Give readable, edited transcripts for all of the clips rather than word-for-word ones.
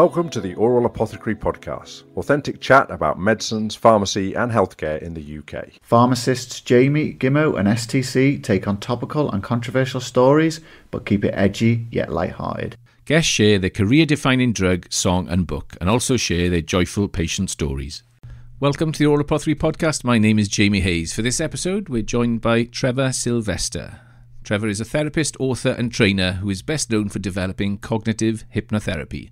Welcome to the Aural Apothecary podcast, authentic chat about medicines, pharmacy and healthcare in the UK. Pharmacists Jamie, Gimmo and STC take on topical and controversial stories, but keep it edgy yet light-hearted. Guests share their career-defining drug, song and book, and also share their joyful patient stories. Welcome to the Aural Apothecary podcast. My name is Jamie Hayes. For this episode, we're joined by Trevor Silvester. Trevor is a therapist, author and trainer who is best known for developing cognitive hypnotherapy.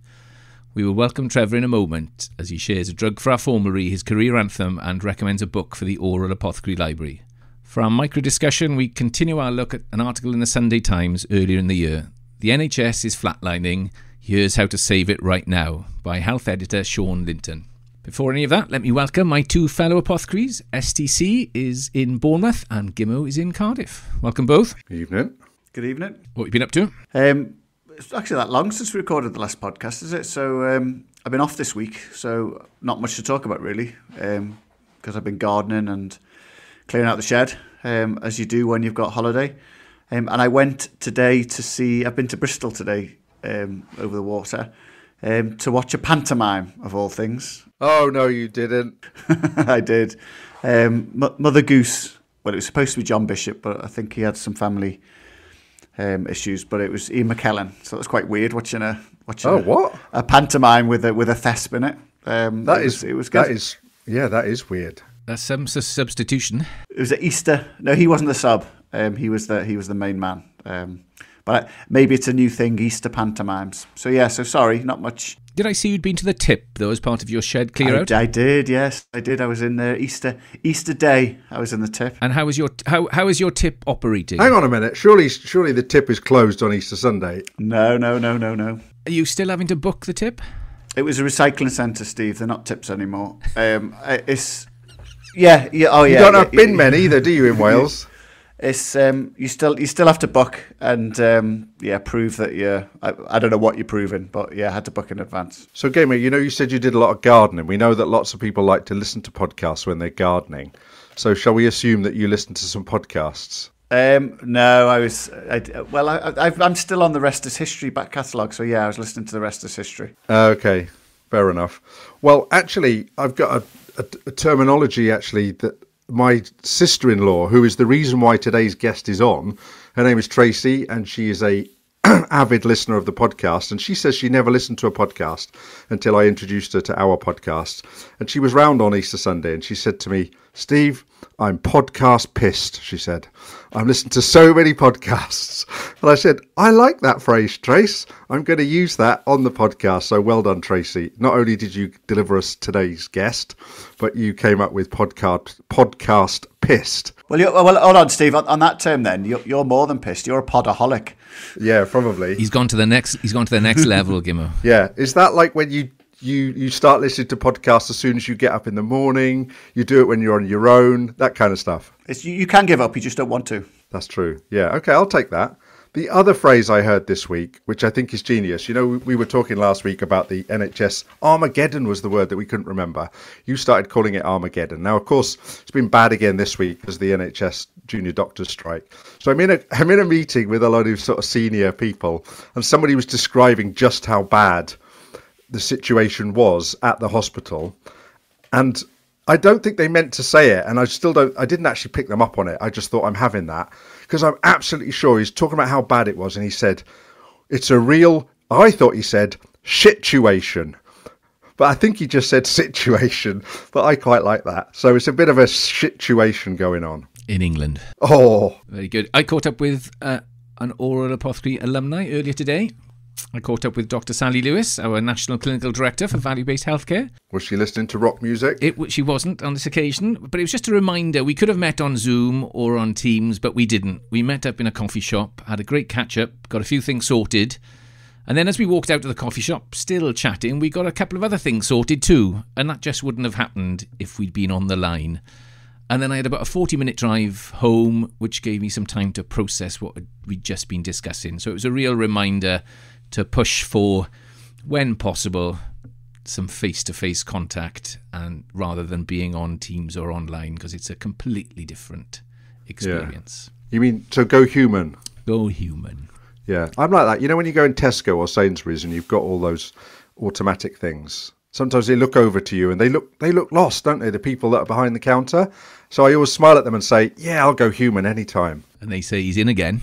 We will welcome Trevor in a moment as he shares a drug for our formulary, his career anthem, and recommends a book for the Aural Apothecary Library. For our micro-discussion, we continue our look at an article in the Sunday Times earlier in the year. The NHS is flatlining. Here's how to save it right now, by Health Editor Shaum Lintern. Before any of that, let me welcome my two fellow apothecaries. STC is in Bournemouth and Gimmo is in Cardiff. Welcome both. Good evening. Good evening. What have you been up to? It's actually that long since we recorded the last podcast, is it? So I've been off this week, so not much to talk about really, because I've been gardening and clearing out the shed, as you do when you've got holiday. And I went today to see, I've been to Bristol today, over the water, to watch a pantomime, of all things. Oh, no, you didn't. I did. Mother Goose, well, it was supposed to be John Bishop, but I think he had some family issues, but it was Ian McKellen, so it was quite weird watching a pantomime with a thesp in it. It was good. That is weird. That's some substitution. It was at Easter. No, he wasn't the sub. He was the main man. But maybe it's a new thing, Easter pantomimes. So yeah, so sorry, not much. Did I see you'd been to the Tip, though, as part of your shed clear out? I did, yes, I did. I was in there Easter Day. I was in the Tip. And how is your Tip operating? Hang on a minute. Surely the Tip is closed on Easter Sunday. No. Are you still having to book the Tip? It was a recycling centre, Steve. They're not Tips anymore. It's You don't have bin men either, do you, in Wales? It's you still have to book and prove that you're. I don't know what you're proving, but I had to book in advance. So, Gamer, you said you did a lot of gardening. We know that lots of people like to listen to podcasts when they're gardening. So, shall we assume that you listen to some podcasts? No, I'm still on the Rest is History back catalogue. So I was listening to the Rest is History. Okay, fair enough. Well, actually, I've got a terminology actually that my sister-in-law, who is the reason why today's guest is on, her name is Tracy, and she is a avid listener of the podcast, and she says she never listened to a podcast until I introduced her to our podcast. And she was round on Easter Sunday, and she said to me, "Steve, I'm podcast pissed," she said. "I'm listening to so many podcasts." And I said, "I like that phrase, Trace. I'm going to use that on the podcast." So well done, Tracy. Not only did you deliver us today's guest, but you came up with podcast pissed. Well, hold on, Steve. On that term, then you're more than pissed. You're a podaholic. Yeah, probably. He's gone to the next level, Gimmo. Yeah, is that like when you start listening to podcasts as soon as you get up in the morning? You do it when you're on your own, that kind of stuff. You can give up, you just don't want to. That's true. Yeah, okay, I'll take that. The other phrase I heard this week, which I think is genius, we were talking last week about the NHS. Armageddon was the word that we couldn't remember. You started calling it Armageddon. Now, of course, it's been bad again this week as the NHS junior doctors strike. So I'm in a meeting with a lot of sort of senior people, and somebody was describing just how bad the situation was at the hospital. And I don't think they meant to say it, and I didn't actually pick them up on it. I just thought, I'm having that, because I'm absolutely sure he's talking about how bad it was, and he said, I thought he said, situation. But I think he just said situation, but I quite like that. So it's a bit of a situation going on. In England. Oh. Very good. I caught up with an Aural Apothecary alumni earlier today. I caught up with Dr. Sally Lewis, our National Clinical Director for Value-Based Healthcare. Was she listening to rock music? She wasn't on this occasion, but it was just a reminder. We could have met on Zoom or on Teams, but we didn't. We met up in a coffee shop, had a great catch-up, got a few things sorted, and then as we walked out to the coffee shop, still chatting, we got a couple of other things sorted too, and that just wouldn't have happened if we'd been on the line. And then I had about a 40-minute drive home, which gave me some time to process what we'd just been discussing. So it was a real reminder to push for, when possible, some face-to-face contact, and rather than being on Teams or online, because it's a completely different experience. Yeah. You mean, so go human? Go human. Yeah, I'm like that. When you go in Tesco or Sainsbury's and you've got all automatic things. Sometimes they look over to you and they look lost, don't they? The people that are behind the counter. So I always smile at them and say, yeah, I'll go human anytime. And they say he's in again.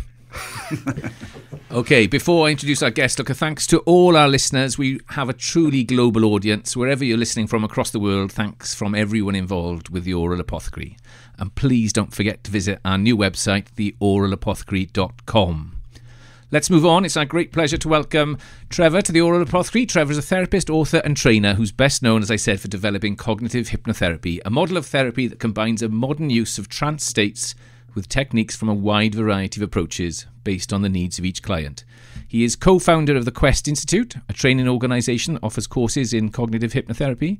Okay, before I introduce our guest, look, a thanks to all our listeners. We have a truly global audience. Wherever you're listening from across the world, thanks from everyone involved with the Aural Apothecary. And please don't forget to visit our new website, theauralapothecary.com. Let's move on. It's our great pleasure to welcome Trevor to the Aural Apothecary. Trevor is a therapist, author and trainer who's best known, as I said, for developing cognitive hypnotherapy, a model of therapy that combines a modern use of trance states with techniques from a wide variety of approaches based on the needs of each client. He is co-founder of the Quest Institute, a training organisation that offers courses in cognitive hypnotherapy.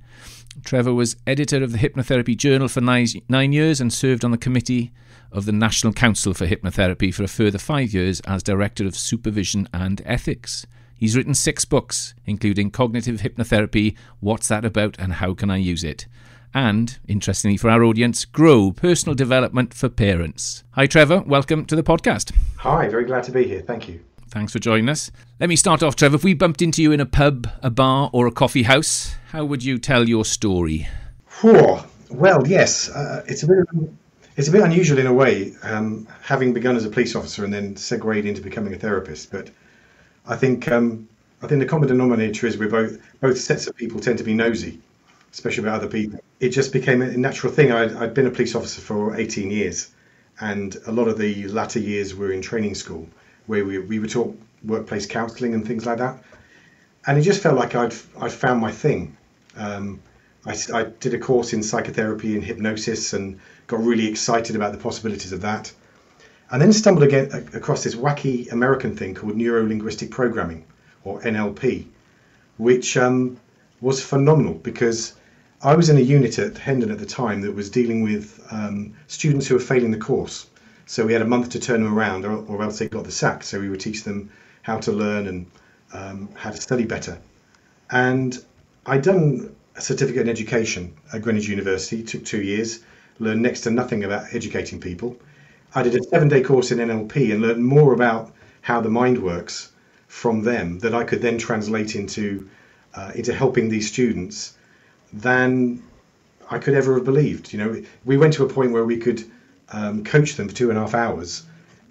Trevor was editor of the Hypnotherapy Journal for 9 years and served on the committee of the National Council for Hypnotherapy for a further 5 years as Director of Supervision and Ethics. He's written 6 books, including Cognitive Hypnotherapy, What's That About and How Can I Use It? And, interestingly for our audience, Grow, Personal Development for Parents. Hi Trevor, welcome to the podcast. Hi, very glad to be here. Thank you. Thanks for joining us. Let me start off, Trevor. If we bumped into you in a pub, a bar or a coffee house, how would you tell your story? Well, yes, it's a bit unusual in a way, having begun as a police officer and then segued into becoming a therapist. But I think the common denominator is both sets of people tend to be nosy, especially about other people. It just became a natural thing. I'd been a police officer for 18 years, and a lot of the latter years were in training school, where we were taught workplace counselling and things like that. And it just felt like I'd found my thing. I did a course in psychotherapy and hypnosis and got really excited about the possibilities of that. And then stumbled across this wacky American thing called Neuro-Linguistic Programming, or NLP, which was phenomenal because I was in a unit at Hendon at the time that was dealing with students who were failing the course. So we had a month to turn them around or else they got the sack. So we would teach them how to learn and how to study better. And I'd done a certificate in education at Greenwich University, took 2 years, learned next to nothing about educating people. I did a 7-day course in NLP and learned more about how the mind works from them that I could then translate into helping these students than I could ever have believed. You know, we went to a point where we could coach them for 2.5 hours,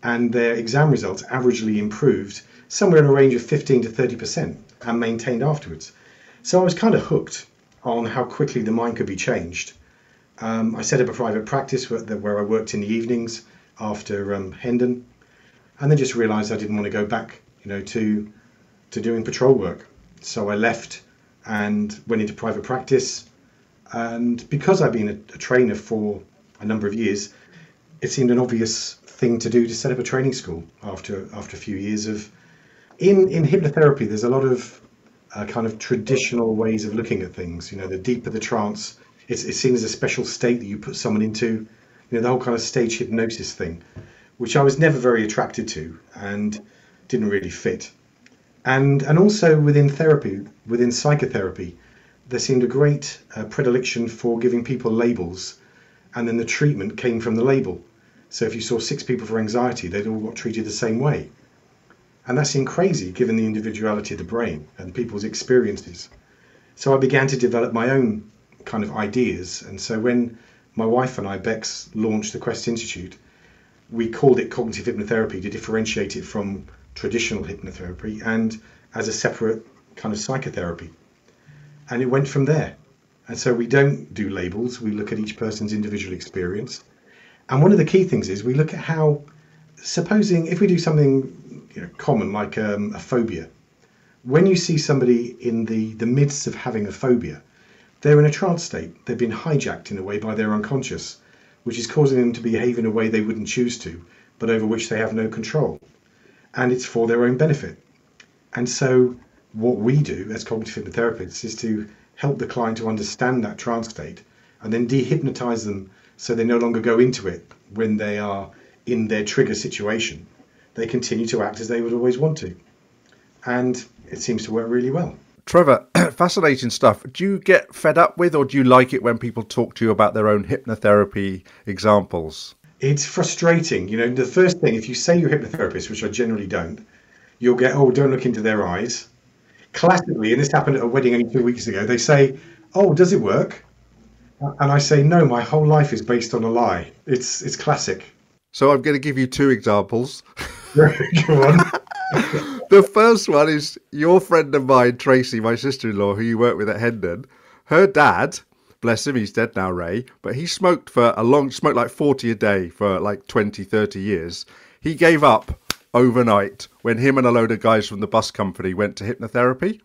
and their exam results averagely improved somewhere in a range of 15 to 30% and maintained afterwards. So I was kind of hooked on how quickly the mind could be changed. I set up a private practice where I worked in the evenings after Hendon, and then just realised I didn't want to go back, to doing patrol work. So I left and went into private practice. And because I'd been a trainer for a number of years, it seemed an obvious thing to do to set up a training school after a few years of. In hypnotherapy, there's a lot of kind of traditional ways of looking at things. The deeper the trance, it's seen as a special state that you put someone into. The whole kind of stage hypnosis thing, which I was never very attracted to and didn't really fit. And also within therapy, within psychotherapy, there seemed a great predilection for giving people labels, and then the treatment came from the label. So if you saw 6 people for anxiety, they'd all got treated the same way. And that seemed crazy given the individuality of the brain and people's experiences. So I began to develop my own kind of ideas. And so when my wife and I, Bex, launched the Quest Institute, we called it Cognitive Hypnotherapy to differentiate it from traditional hypnotherapy and as a separate kind of psychotherapy. And it went from there. And so we don't do labels. We look at each person's individual experience. And one of the key things is we look at how, supposing if we do something common like a phobia, when you see somebody in the midst of having a phobia, they're in a trance state. They've been hijacked in a way by their unconscious, which is causing them to behave in a way they wouldn't choose to, but over which they have no control. And it's for their own benefit. And so what we do as cognitive hypnotherapists is to help the client to understand that trance state and then dehypnotize them so they no longer go into it when they are in their trigger situation. They continue to act as they would always want to. And it seems to work really well. Trevor, fascinating stuff. Do you get fed up with, or do you like it when people talk to you about their own hypnotherapy examples? It's frustrating. The first thing, if you say you're a hypnotherapist, which I generally don't, you'll get, don't look into their eyes. classically, and this happened at a wedding only 2 weeks ago, they say, "Oh, does it work?" And I say, "No, my whole life is based on a lie." It's classic. So I'm going to give you two examples. Go on. The first one is your friend of mine, Tracy, my sister-in-law, who you work with at Hendon. Her dad, bless him, he's dead now, Ray, but he smoked smoked like 40 a day for like 20, 30 years. He gave up overnight when him and a load of guys from the bus company went to hypnotherapy.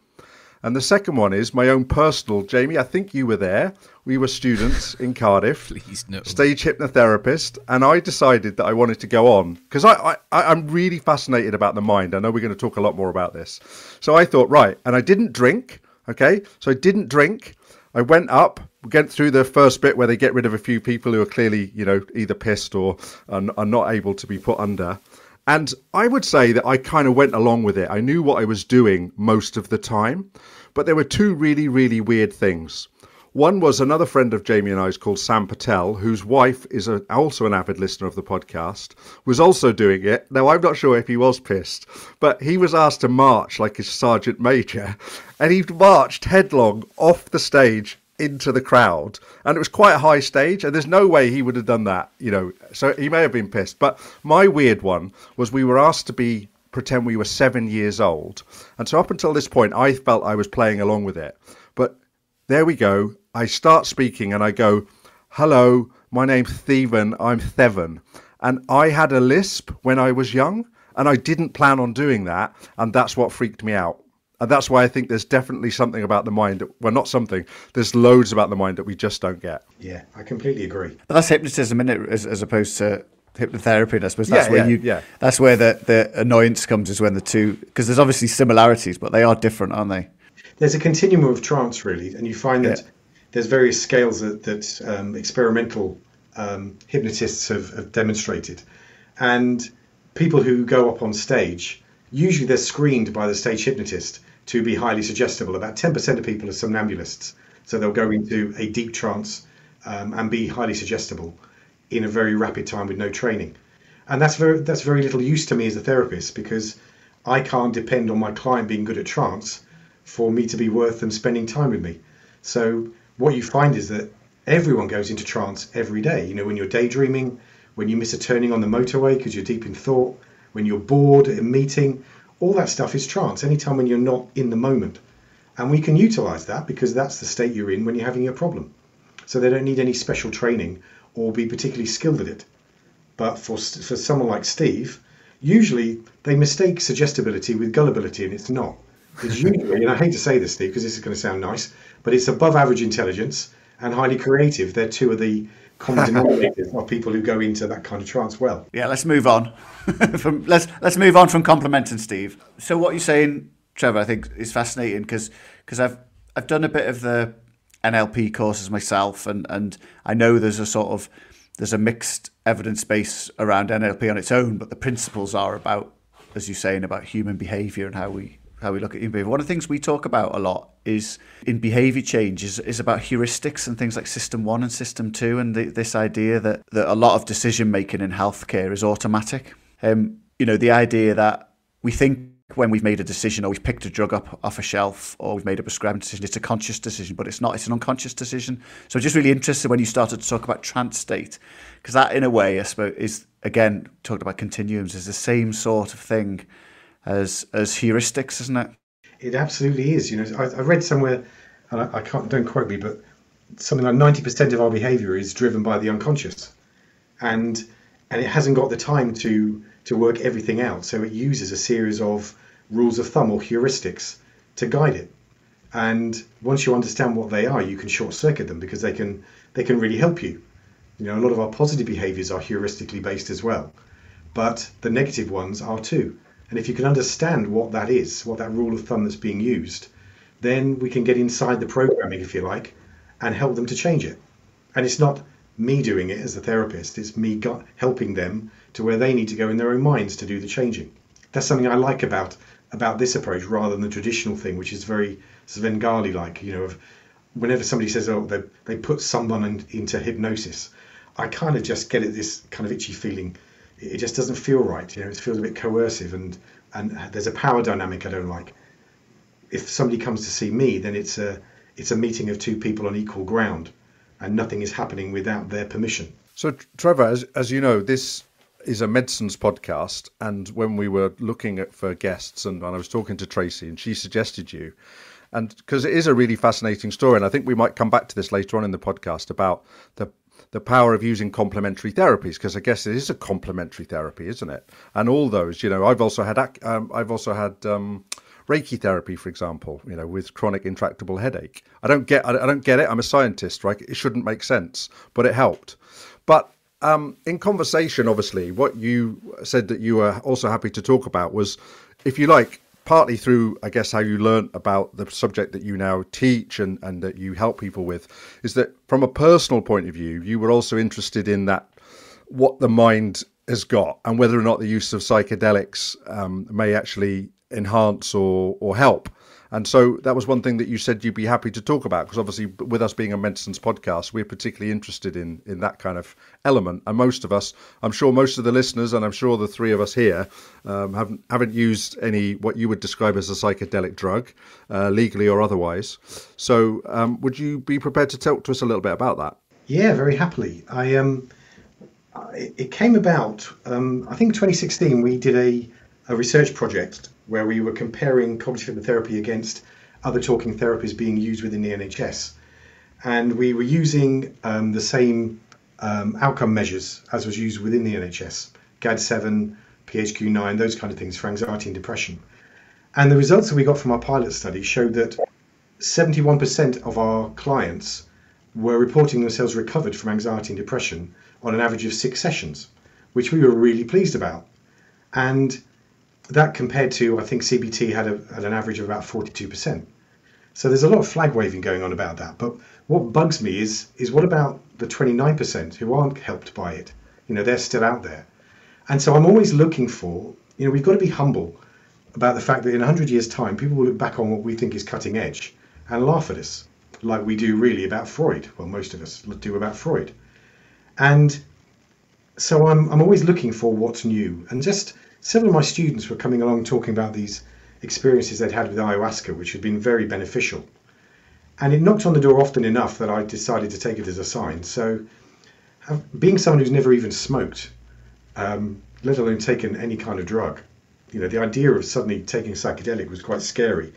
And the second one is my own personal, Jamie, I think you were there. We were students in Cardiff, Please, no. stage hypnotherapist, and I decided that I wanted to go on because I'm really fascinated about the mind. I know we're going to talk a lot more about this. So I thought, right, and I didn't drink, okay? So I didn't drink. I went up, went through the first bit where they get rid of a few people who are clearly, either pissed or are not able to be put under. And I would say that I kind of went along with it. I knew what I was doing most of the time, but there were two really, really weird things. One was another friend of Jamie and I's called Sam Patel, whose wife is also an avid listener of the podcast, was also doing it. Now, I'm not sure if he was pissed, but he was asked to march like a sergeant major, and he marched headlong off the stage into the crowd, and it was quite a high stage, and there's no way he would have done that, so he may have been pissed. But my weird one was we were asked to pretend we were 7 years old, and so up until this point I felt I was playing along with it. But there we go, I start speaking and I go, "Hello, my name's Theven, I'm Theven," and I had a lisp when I was young, and I didn't plan on doing that, and that's what freaked me out. And that's why I think there's definitely something about the mind. Well, not something. There's loads about the mind that we just don't get. Yeah, I completely agree. But that's hypnotism, isn't it? As opposed to hypnotherapy. And I suppose that's that's where the annoyance comes, is when the two, because there's obviously similarities, but they are different, aren't they? There's a continuum of trance, really, and you find that there's various scales that experimental hypnotists have demonstrated. And people who go up on stage, usually they're screened by the stage hypnotist to be highly suggestible. About 10% of people are somnambulists. So they'll go into a deep trance and be highly suggestible in a very rapid time with no training. And that's very little use to me as a therapist, because I can't depend on my client being good at trance for me to be worth them spending time with me. So what you find is that everyone goes into trance every day. When you're daydreaming, when you miss a turning on the motorway because you're deep in thought, when you're bored at a meeting, all that stuff is trance, anytime when you're not in the moment. And we can utilize that because that's the state you're in when you're having a problem. So they don't need any special training or be particularly skilled at it. But for someone like Steve, usually they mistake suggestibility with gullibility, and it's not. It's usually, and I hate to say this, Steve, because this is going to sound nice, but it's above average intelligence and highly creative. They're two of the common denominators of people who go into that kind of trance well. Yeah, let's move on. Let's move on from complimenting Steve. So what you're saying, Trevor, I think is fascinating, because I've done a bit of the NLP courses myself, and I know there's a mixed evidence base around NLP on its own, but the principles are about, as you're saying, about human behaviour and how we look at human behaviour. One of the things we talk about a lot is in behaviour change is about heuristics and things like System 1 and System 2, and this idea that a lot of decision making in healthcare is automatic. The idea that we think when we've made a decision, or we've picked a drug up off a shelf, or we've made a prescribed decision, it's a conscious decision, but it's not. It's an unconscious decision. So I'm just really interested when you started to talk about trance state, because that, in a way, I suppose, is, again, talked about continuums, is the same sort of thing as heuristics, isn't it? It absolutely is. I read somewhere, and I can't, don't quote me, but something like 90% of our behaviour is driven by the unconscious, and it hasn't got the time to work everything out. So it uses a series of rules of thumb or heuristics to guide it. And once you understand what they are, you can short circuit them, because they can really help you. A lot of our positive behaviours are heuristically based as well, but the negative ones are too. And if you can understand what that is, what that rule of thumb that's being used, then we can get inside the programming, if you like, and help them to change it. And it's not me doing it as a therapist, it's me helping them to where they need to go in their own minds to do the changing. That's something I like about this approach, rather than the traditional thing, which is very Svengali-like, of whenever somebody says, oh, they put someone into hypnosis, I kind of just get this kind of itchy feeling. It just doesn't feel right. It feels a bit coercive, and there's a power dynamic I don't like. if somebody comes to see me, then it's a meeting of two people on equal ground, and nothing is happening without their permission. So, Trevor, as you know, this is a medicines podcast, and when we were looking for guests, and I was talking to Tracy, and she suggested you, and because it is a really fascinating story, and I think we might come back to this later on in the podcast about the power of using complementary therapies, because I guess it is a complementary therapy, isn't it? And all those, I've also had Reiki therapy, for example, with chronic intractable headache. I don't get it. I'm a scientist, right? It shouldn't make sense, but it helped. But in conversation, obviously, what you said that you were also happy to talk about was, if you like, partly through, I guess, how you learn about the subject that you now teach and that you help people with, is that from a personal point of view, you were also interested in that, what the mind has got, and whether or not the use of psychedelics may actually enhance or help. And so that was one thing that you said you'd be happy to talk about, because obviously with us being a medicines podcast, we're particularly interested in that kind of element. And most of us, I'm sure most of the listeners, and I'm sure the three of us here, haven't used any what you would describe as a psychedelic drug, legally or otherwise. So would you be prepared to talk to us a little bit about that? Yeah, very happily. It came about, I think 2016, we did a research project where we were comparing cognitive hypnotherapy against other talking therapies being used within the NHS. And we were using the same outcome measures as was used within the NHS, GAD-7, PHQ-9, those kind of things for anxiety and depression. And the results that we got from our pilot study showed that 71% of our clients were reporting themselves recovered from anxiety and depression on an average of 6 sessions, which we were really pleased about. And that compared to, I think CBT had an average of about 42%. So there's a lot of flag waving going on about that. But what bugs me is what about the 29% who aren't helped by it? They're still out there. And so I'm always looking for, we've got to be humble about the fact that in 100 years' time, people will look back on what we think is cutting edge and laugh at us, like we do really about Freud. Well, most of us do about Freud. And so I'm always looking for what's new. And just several of my students were coming along talking about these experiences they'd had with ayahuasca, which had been very beneficial. And it knocked on the door often enough that I decided to take it as a sign. So being someone who's never even smoked, let alone taken any kind of drug, the idea of suddenly taking a psychedelic was quite scary,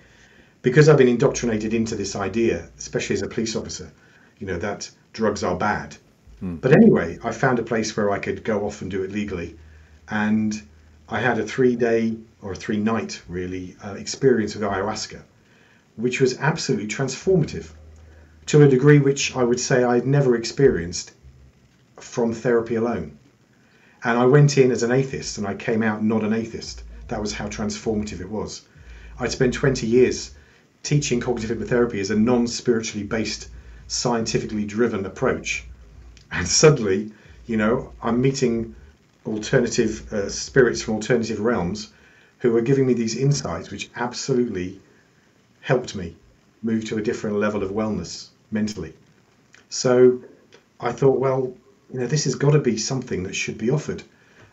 because I've been indoctrinated into this idea, especially as a police officer, that drugs are bad. But anyway, I found a place where I could go off and do it legally. And I had a 3-day or a 3-night really experience with ayahuasca, which was absolutely transformative to a degree which I would say I'd never experienced from therapy alone. And I went in as an atheist and I came out not an atheist. That was how transformative it was. I'd spent 20 years teaching cognitive hypnotherapy as a non-spiritually based, scientifically driven approach. And suddenly, I'm meeting alternative spirits from alternative realms who were giving me these insights which absolutely helped me move to a different level of wellness mentally. So I thought, well, this has got to be something that should be offered.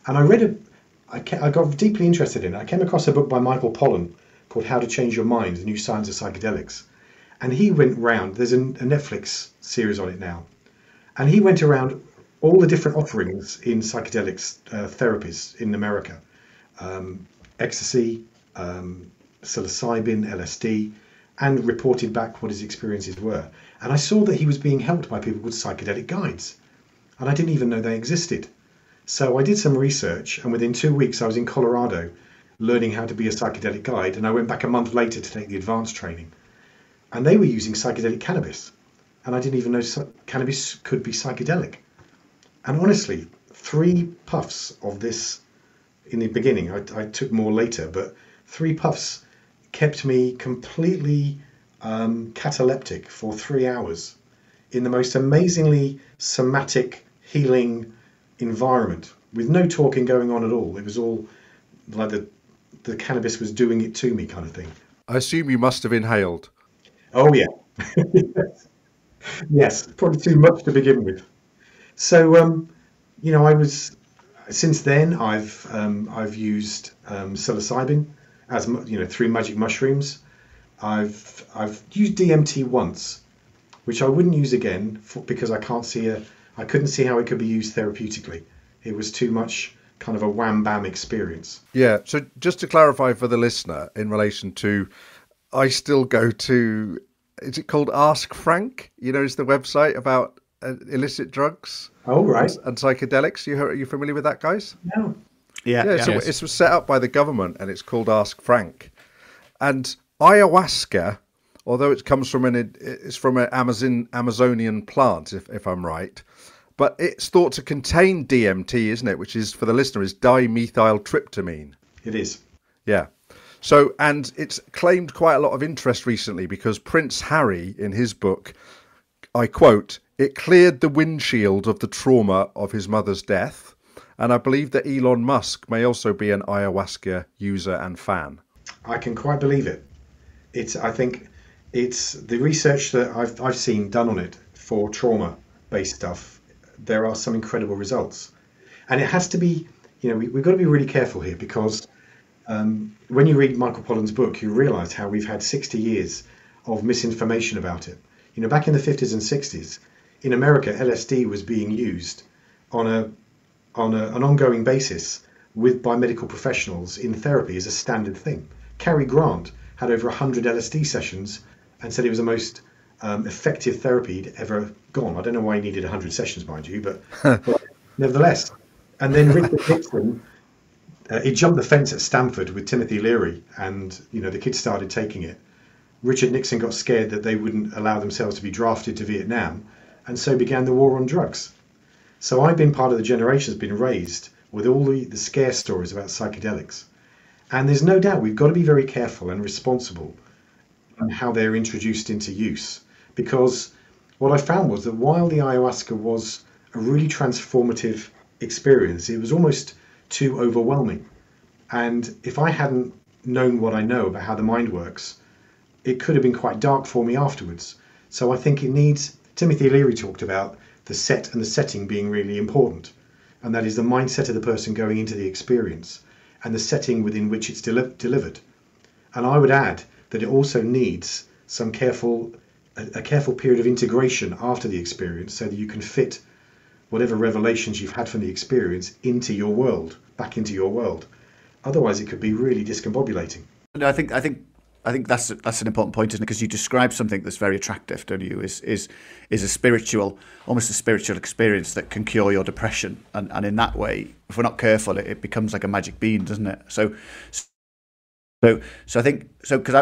And I got deeply interested in it. I came across a book by Michael Pollan called How to Change Your Mind, The New Science of Psychedelics. And he went round, there's a Netflix series on it now, and he went around all the different offerings in psychedelics therapies in America. Ecstasy, psilocybin, LSD, and reported back what his experiences were. And I saw that he was being helped by people with psychedelic guides. And I didn't even know they existed. So I did some research, and within 2 weeks I was in Colorado learning how to be a psychedelic guide, and I went back a month later to take the advanced training. And they were using psychedelic cannabis. And I didn't even know cannabis could be psychedelic. And honestly, 3 puffs of this in the beginning, I took more later, but 3 puffs kept me completely cataleptic for 3 hours in the most amazingly somatic, healing environment with no talking going on at all. It was all like the cannabis was doing it to me kind of thing. I assume you must have inhaled. Oh, yeah. Yes, probably too much to begin with. So, since then I've used psilocybin as through magic mushrooms. I've used DMT once, which I wouldn't use again because I couldn't see how it could be used therapeutically. It was too much kind of a wham bam experience. Yeah. So just to clarify for the listener in relation to, I still go to, is it called Ask Frank? Is the website about illicit drugs. Oh, right. And psychedelics. Are you familiar with that, guys? No. Yeah. So it was set up by the government, and it's called Ask Frank. And ayahuasca, although it comes from an Amazonian plant, if I'm right, but it's thought to contain DMT, isn't it? Which is, for the listener, is dimethyltryptamine. It is. Yeah. So, and it's claimed quite a lot of interest recently because Prince Harry, in his book, I quote, "It cleared the windshield of the trauma of his mother's death." And I believe that Elon Musk may also be an ayahuasca user and fan. I can quite believe it. I think it's the research that I've seen done on it for trauma-based stuff. There are some incredible results, and it has to be. We've got to be really careful here because when you read Michael Pollan's book, you realise how we've had 60 years of misinformation about it. Back in the 50s and 60s, in America, LSD was being used on an ongoing basis by medical professionals in therapy as a standard thing. Cary Grant had over 100 LSD sessions and said it was the most effective therapy he'd ever gone. I don't know why he needed 100 sessions, mind you, but nevertheless. And then Richard Nixon, he jumped the fence at Stanford with Timothy Leary, and the kids started taking it. Richard Nixon got scared that they wouldn't allow themselves to be drafted to Vietnam, and so began the war on drugs. So I've been part of the generation that's been raised with all the scare stories about psychedelics. And there's no doubt we've got to be very careful and responsible on how they're introduced into use. Because what I found was that while the ayahuasca was a really transformative experience, it was almost too overwhelming. And if I hadn't known what I know about how the mind works, it could have been quite dark for me afterwards. So I think it needs, Timothy Leary talked about the set and the setting being really important. And that is the mindset of the person going into the experience and the setting within which it's delivered. And I would add that it also needs a careful period of integration after the experience so that you can fit whatever revelations you've had from the experience into your world, back into your world. Otherwise, it could be really discombobulating. No, I think that's an important point, isn't it? Because you describe something that's very attractive, don't you? Is almost a spiritual experience that can cure your depression, and in that way, if we're not careful, it becomes like a magic bean, doesn't it? So I think because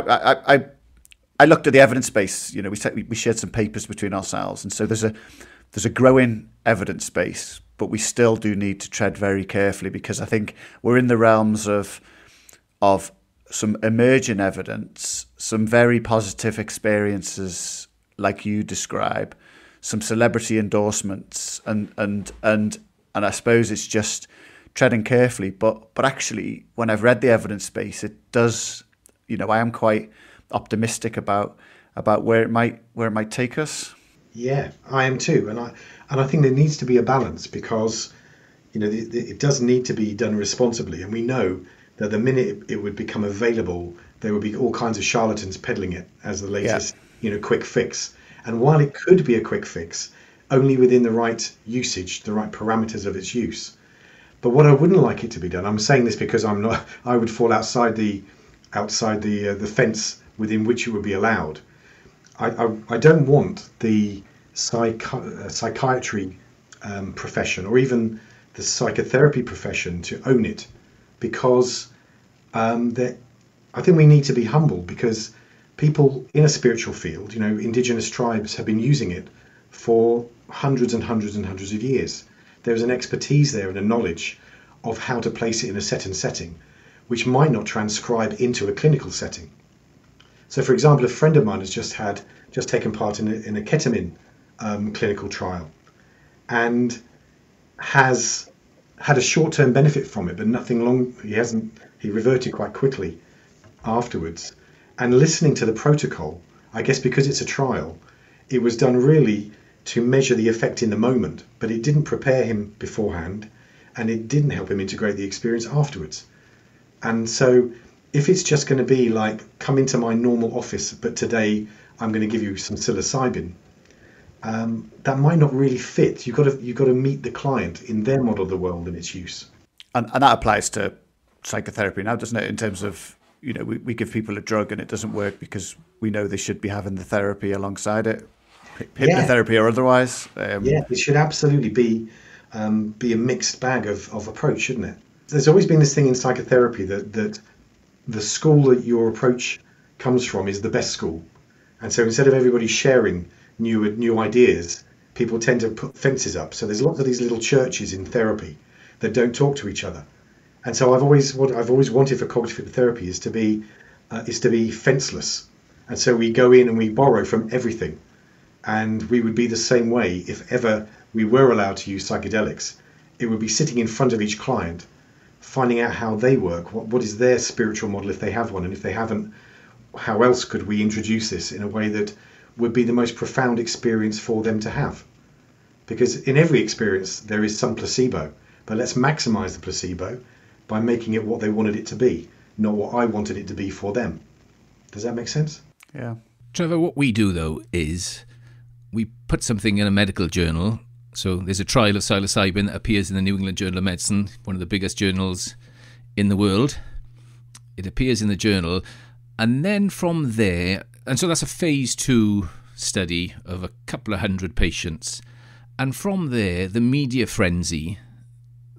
I looked at the evidence base. We shared some papers between ourselves, and so there's a growing evidence base, but we still do need to tread very carefully because I think we're in the realms of some emerging evidence, some very positive experiences like you describe, some celebrity endorsements, and I suppose it's just treading carefully. But actually, when I've read the evidence base, it does. I am quite optimistic about where it might take us. Yeah, I am too, and I think there needs to be a balance because it does need to be done responsibly, and we know that the minute it would become available, there would be all kinds of charlatans peddling it as the latest, quick fix. And while it could be a quick fix, only within the right usage, the right parameters of its use. But what I wouldn't like it to be done, I'm saying this because I would fall outside the fence within which it would be allowed. I don't want the psychiatry profession or even the psychotherapy profession to own it. Because I think we need to be humble because people in a spiritual field, indigenous tribes have been using it for hundreds and hundreds and hundreds of years. There's an expertise there and a knowledge of how to place it in a certain setting, which might not transcribe into a clinical setting. So, for example, a friend of mine has just taken part in a ketamine clinical trial and has had a short-term benefit from it, but nothing long. He reverted quite quickly afterwards. And listening to the protocol, I guess because it's a trial, it was done really to measure the effect in the moment, but it didn't prepare him beforehand, and it didn't help him integrate the experience afterwards. And so if it's just going to be like, come into my normal office, but today I'm going to give you some psilocybin, that might not really fit. You've got to meet the client in their model of the world and its use. And that applies to psychotherapy now, doesn't it? In terms of, we give people a drug and it doesn't work because we know they should be having the therapy alongside it, hypnotherapy or otherwise. It should absolutely be a mixed bag of approach, shouldn't it? There's always been this thing in psychotherapy that the school that your approach comes from is the best school. And so instead of everybody sharing new ideas, people tend to put fences up. So there's lots of these little churches in therapy that don't talk to each other. And so I've always wanted for cognitive hypnotherapy is to be fenceless. And so we go in and we borrow from everything. And we would be the same way if ever we were allowed to use psychedelics. It would be sitting in front of each client, finding out how they work, what is their spiritual model if they have one, and if they haven't, how else could we introduce this in a way that would be the most profound experience for them to have? Because in every experience there is some placebo, but let's maximize the placebo by making it what they wanted it to be, not what I wanted it to be for them. Does that make sense? Yeah. Trevor, what we do though is we put something in a medical journal. So there's a trial of psilocybin that appears in the New England Journal of Medicine, one of the biggest journals in the world. It appears in the journal, and then from there, and so that's a phase 2 study of a couple of hundred patients, and from there, the media frenzy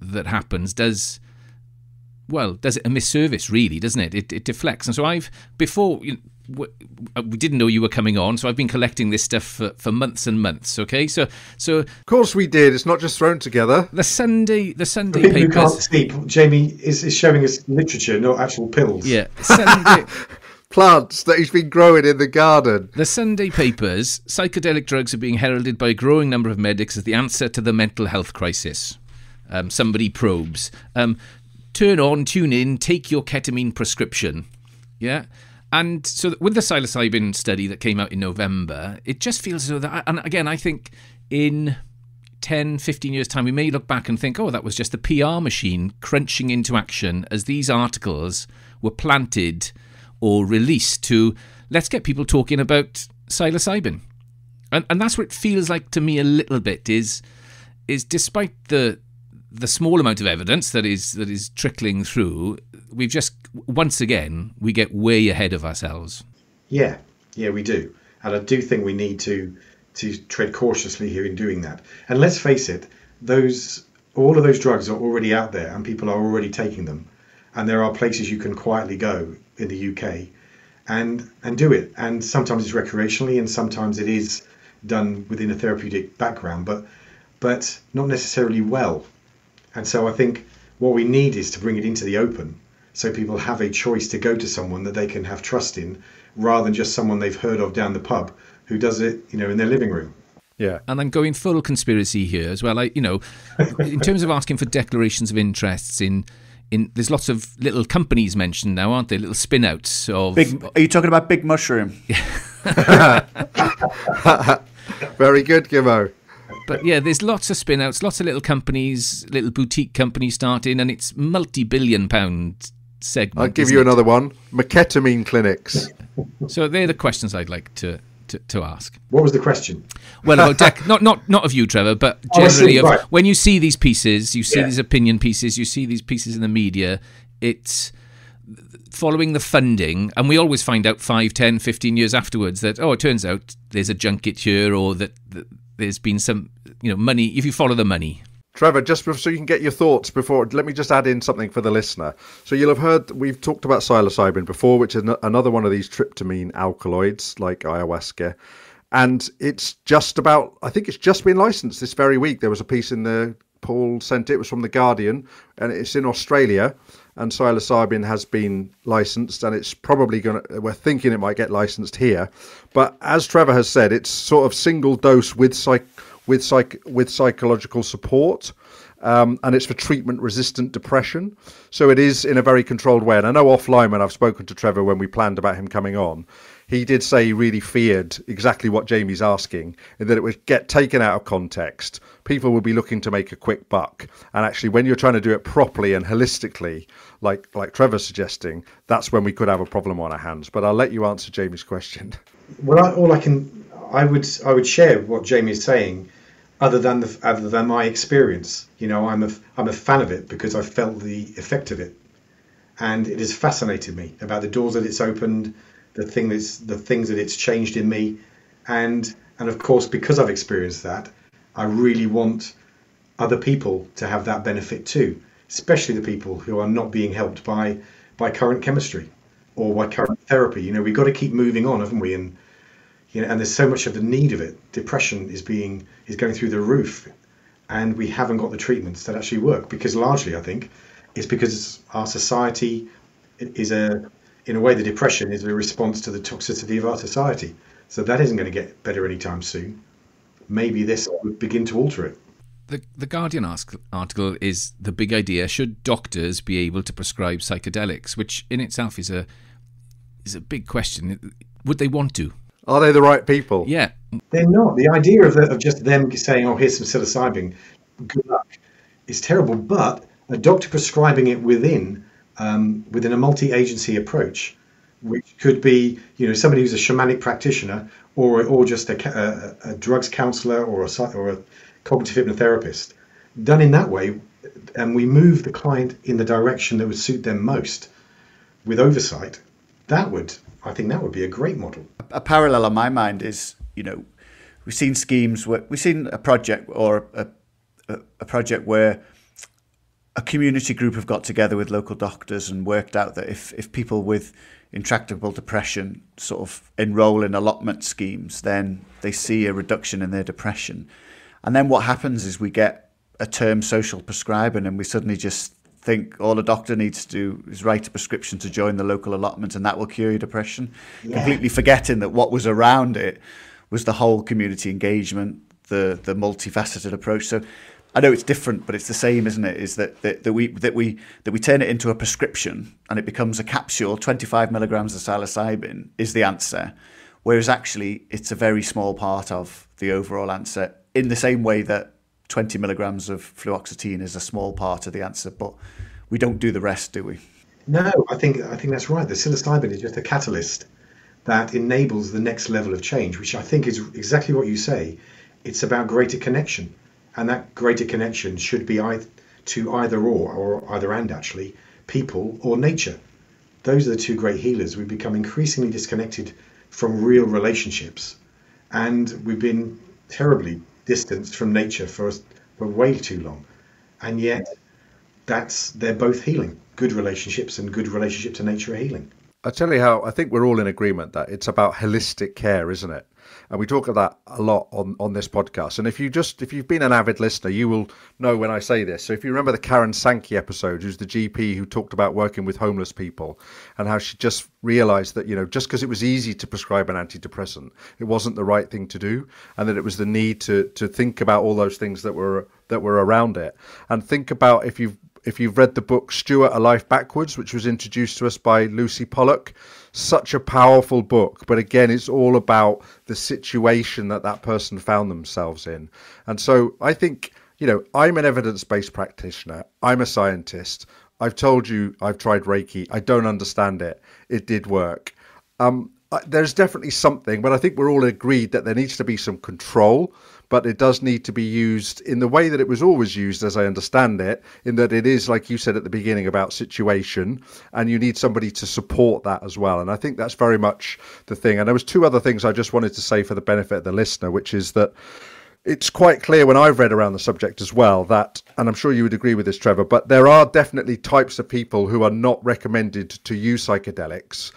that happens does it a misservice, really, doesn't it? It deflects. And so we didn't know you were coming on, so I've been collecting this stuff for months and months. Okay, so of course we did. It's not just thrown together. The Sunday For people papers. who can't see, Jamie is showing us literature, not actual pills. Yeah, Sunday Plants that he's been growing in the garden. The Sunday papers. Psychedelic drugs are being heralded by a growing number of medics as the answer to the mental health crisis. Somebody probes. Tune in, take your ketamine prescription. Yeah. And so with the psilocybin study that came out in November, it just feels as though that, and again, I think in 10, 15 years' time, we may look back and think, oh, that was just the PR machine crunching into action as these articles were planted or released to, let's get people talking about psilocybin. And that's what it feels like to me a little bit, is despite the small amount of evidence that is trickling through, we've just, once again, we get way ahead of ourselves. Yeah, we do. And I do think we need to tread cautiously here in doing that. And let's face it, all of those drugs are already out there and people are already taking them. And there are places you can quietly go in the UK and do it. And sometimes it's recreationally and sometimes it is done within a therapeutic background, but not necessarily well. And so I think what we need is to bring it into the open so people have a choice to go to someone that they can have trust in rather than just someone they've heard of down the pub who does it, in their living room. Yeah. And I'm going full conspiracy here as well. In terms of asking for declarations of interests in there's lots of little companies mentioned now, aren't there? Little spin-outs of... Are you talking about Big Mushroom? Very good, Gimmo. But yeah, there's lots of spin-outs, lots of little companies, little boutique companies starting, and it's multi-billion-pound segment. I'll give you another one. Ketamine clinics. So they're the questions I'd like to ask. What was the question? Well, about not of you, Trevor, but generally right. When you see these pieces, you see these opinion pieces, you see these pieces in the media, it's following the funding, and we always find out 5, 10, 15 years afterwards that, it turns out there's a junket here, or that there's been some, money, if you follow the money. Trevor, just so you can get your thoughts before, let me just add in something for the listener. So you'll have heard, we've talked about psilocybin before, which is another one of these tryptamine alkaloids like ayahuasca. And it's just been licensed this very week. There was a piece Paul sent it was from The Guardian, and it's in Australia. And psilocybin has been licensed, and it's probably we're thinking it might get licensed here. But as Trevor has said, it's sort of single dose with psychological support. and it's for treatment-resistant depression. So it is in a very controlled way. And I know offline, when I've spoken to Trevor when we planned about him coming on, he did say he really feared exactly what Jamie's asking, and that it would get taken out of context. People would be looking to make a quick buck. And actually, when you're trying to do it properly and holistically, like Trevor's suggesting, that's when we could have a problem on our hands. But I'll let you answer Jamie's question. Well, I would share what Jamie is saying, other than my experience. You know, I'm a fan of it because I've felt the effect of it, and it has fascinated me about the doors that it's opened, the things that it's changed in me, and of course, because I've experienced that, I really want other people to have that benefit too, especially the people who are not being helped by current chemistry or by current therapy. You know, we've got to keep moving on, haven't we? And you know, and there's so much of the need of it. Depression is going through the roof, and we haven't got the treatments that actually work, because largely, I think, it's because our society is in a way, the depression is a response to the toxicity of our society. So that isn't going to get better anytime soon. Maybe this would begin to alter it. The Guardian article is the big idea: should doctors be able to prescribe psychedelics? Which in itself is a big question. Would they want to? Are they the right people? Yeah. They're not. The idea of just them saying, oh, here's some psilocybin, good luck, is terrible. But a doctor prescribing it within a multi-agency approach, which could be, you know, somebody who's a shamanic practitioner, or just a drugs counselor, or a cognitive hypnotherapist, done in that way, and we move the client in the direction that would suit them most, with oversight. I think that would be a great model. A parallel on my mind is, you know, we've seen schemes where we've seen a project or a project where a community group have got together with local doctors and worked out that if people with intractable depression sort of enroll in allotment schemes, then they see a reduction in their depression. And then what happens is we get a term social prescribing, and we suddenly just think all a doctor needs to do is write a prescription to join the local allotment, and that will cure your depression, completely forgetting that what was around it was the whole community engagement, the multifaceted approach. So I know it's different, but it's the same, isn't it? Is that we turn it into a prescription and it becomes a capsule. 25 milligrams of psilocybin is the answer, whereas actually it's a very small part of the overall answer. In the same way that 20 milligrams of fluoxetine is a small part of the answer, but we don't do the rest, do we? No, I think that's right. The psilocybin is just a catalyst that enables the next level of change, which I think is exactly what you say. It's about greater connection, and that greater connection should be to either or either and, actually, people or nature. Those are the two great healers. We've become increasingly disconnected from real relationships, and we've been terribly distanced from nature for way too long, and yet they're both healing. Good relationships and good relationship to nature are healing. I tell you how, I think we're all in agreement that it's about holistic care, isn't it? And we talk about that a lot on this podcast. And if you've been an avid listener, you will know when I say this. So if you remember the Karen Sankey episode, who's the GP who talked about working with homeless people and how she just realized that, you know, just because it was easy to prescribe an antidepressant, it wasn't the right thing to do. And that it was the need to think about all those things that were around it. And think about if you've read the book Stuart, A Life Backwards, which was introduced to us by Lucy Pollock. Such a powerful book, but again, it's all about the situation that person found themselves in. And so I think, you know, I'm an evidence-based practitioner. I'm a scientist. I've told you I've tried Reiki. I don't understand it. It did work. There's definitely something, but I think we're all agreed that there needs to be some control, but it does need to be used in the way that it was always used, as I understand it, in that it is, like you said at the beginning, about situation, and you need somebody to support that as well. And I think that's very much the thing. And there was two other things I just wanted to say for the benefit of the listener, which is that it's quite clear when I've read around the subject as well that, and I'm sure you would agree with this, Trevor, but there are definitely types of people who are not recommended to use psychedelics.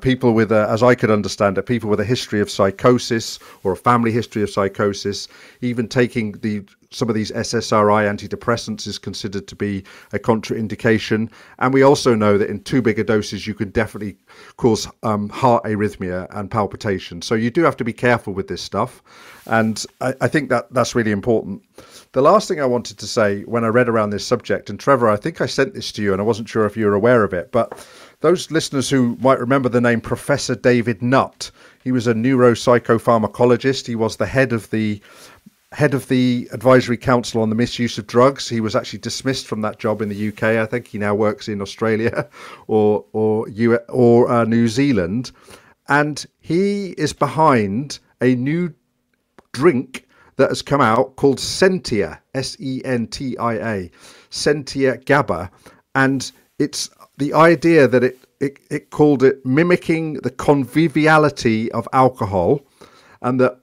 People with, as I could understand it, people with a history of psychosis or a family history of psychosis, even taking the some of these SSRI antidepressants is considered to be a contraindication. And we also know that in too big a doses, you can definitely cause heart arrhythmia and palpitation. So you do have to be careful with this stuff. And I think that's really important. The last thing I wanted to say when I read around this subject, and Trevor, I think I sent this to you and I wasn't sure if you were aware of it, but those listeners who might remember the name Professor David Nutt, he was a neuropsychopharmacologist. He was the head of the Advisory Council on the Misuse of Drugs. He was actually dismissed from that job in the UK. I think he now works in Australia or New Zealand. And he is behind a new drink that has come out called Sentia, Sentia, Sentia GABA. And it's the idea that it called it mimicking the conviviality of alcohol, and that